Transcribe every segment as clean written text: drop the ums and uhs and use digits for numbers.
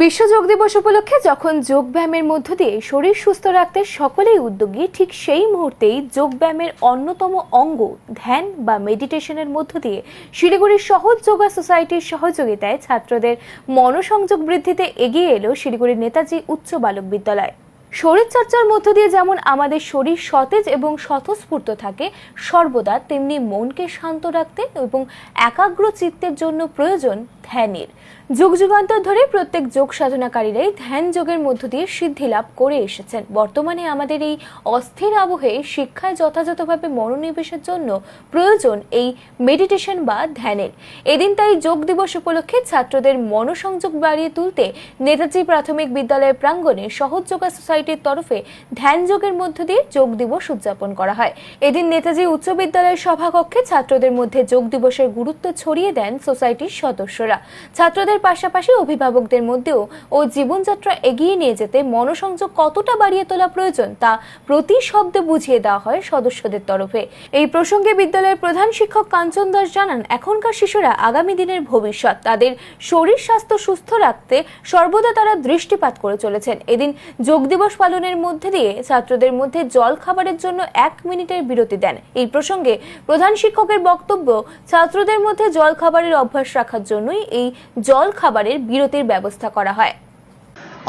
বিশ্ব যোগ দিবস উপলক্ষে যখন যোগব্যায়ামের মধ্য দিয়ে শরীর সুস্থ রাখতে সকলেই উদ্যোগী, ঠিক সেই মুহূর্তেই যোগব্যায়ামের অন্যতম অঙ্গ ধ্যান বা মেডিটেশনের মধ্য দিয়ে শিলিগুড়ির সহজ যোগা সোসাইটির সহযোগিতায় ছাত্রদের মনোসংযোগ বৃদ্ধিতে এগিয়ে এলো শিলিগুড়ির নেতাজি উচ্চ বালক বিদ্যালয়। শরীরচর্চার মধ্য দিয়ে যেমন আমাদের শরীর সতেজ এবং স্বতঃস্ফূর্ত থাকে, সর্বদা তেমনি মনকে শান্ত রাখতে এবং একাগ্র চিত্তের জন্য প্রয়োজন ধ্যানের। যুগ যুগান্তর ধরে প্রত্যেক যোগ সাধনাকারীরাই ধ্যান যোগের মধ্য দিয়ে সিদ্ধি লাভ করে এসেছেন। বর্তমানে আমাদের এই অস্থির আবহে শিক্ষায় যথাযথভাবে মনোনিবেশের জন্য প্রয়োজন এই মেডিটেশন বা ধ্যানের। এদিন তাই যোগ দিবস উপলক্ষে ছাত্রদের মনোসংযোগ বাড়িয়ে তুলতে নেতাজি প্রাথমিক বিদ্যালয়ের প্রাঙ্গণে সহজ যোগা সোসাইটির তরফে ধ্যান যোগের মধ্য দিয়ে যোগ দিবস উদযাপন করা হয়। এদিন নেতাজি উচ্চ বিদ্যালয়ের সভাকক্ষে ছাত্রদের মধ্যে যোগ দিবসের গুরুত্ব ছড়িয়ে দেন সোসাইটির সদস্যরা। ছাত্রদের পাশাপাশি অভিভাবকদের মধ্যেও ও জীবনযাত্রা এগিয়ে নিয়ে যেতে মনোসংযোগ কতটা বাড়িয়ে তোলা প্রয়োজন তা প্রতি শব্দে বুঝিয়ে দেওয়া হয় সদস্যদের তরফে। এই প্রসঙ্গে বিদ্যালয়ের প্রধান শিক্ষক কাঞ্চন দাস জানান, এখনকার শিশুরা আগামী দিনের ভবিষ্যৎ। তাদের শরীর স্বাস্থ্য সুস্থ রাখতে সর্বদা তারা দৃষ্টিপাত করে চলেছেন। এদিন যোগ দিবস পালনের মধ্যে দিয়ে ছাত্রদের মধ্যে জল খাবারের জন্য 1 মিনিটের বিরতি দেন। এই প্রসঙ্গে প্রধান শিক্ষকের বক্তব্য, ছাত্রদের মধ্যে জল খাবারের অভ্যাস রাখার জন্যই এই জল খাবারের বিরতির ব্যবস্থা করা হয়।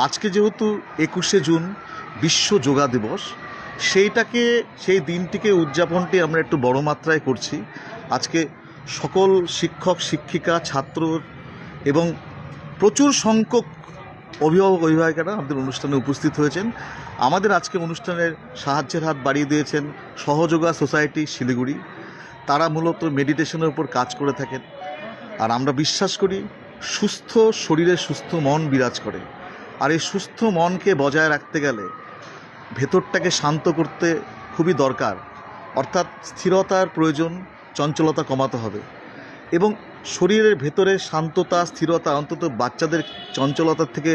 আজকে যেহেতু 21শে জুন বিশ্ব যোগা দিবস, সেই দিনটিকে উদযাপনটি আমরা একটু বড় মাত্রায় করছি। আজকে সকল শিক্ষক শিক্ষিকা ছাত্র এবং প্রচুর সংখ্যক অভিভাবকেরা আমাদের অনুষ্ঠানে উপস্থিত হয়েছেন। আমাদের আজকে অনুষ্ঠানের সাহায্যের হাত বাড়িয়ে দিয়েছেন সহযোগা সোসাইটি শিলিগুড়ি। তারা মূলত মেডিটেশনের উপর কাজ করে থাকেন। আর আমরা বিশ্বাস করি সুস্থ শরীরে সুস্থ মন বিরাজ করে। আর এই সুস্থ মনকে বজায় রাখতে গেলে ভেতরটাকে শান্ত করতে খুবই দরকার, অর্থাৎ স্থিরতার প্রয়োজন, চঞ্চলতা কমাতে হবে। এবং শরীরের ভেতরে শান্ততা স্থিরতা, অন্তত বাচ্চাদের চঞ্চলতার থেকে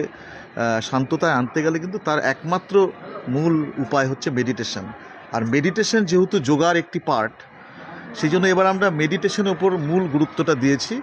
শান্ততায় আনতে গেলে কিন্তু তার একমাত্র মূল উপায় হচ্ছে মেডিটেশন। আর মেডিটেশন যেহেতু যোগার একটি পার্ট, সেই জন্য এবার আমরা মেডিটেশনের উপর মূল গুরুত্বটা দিয়েছি।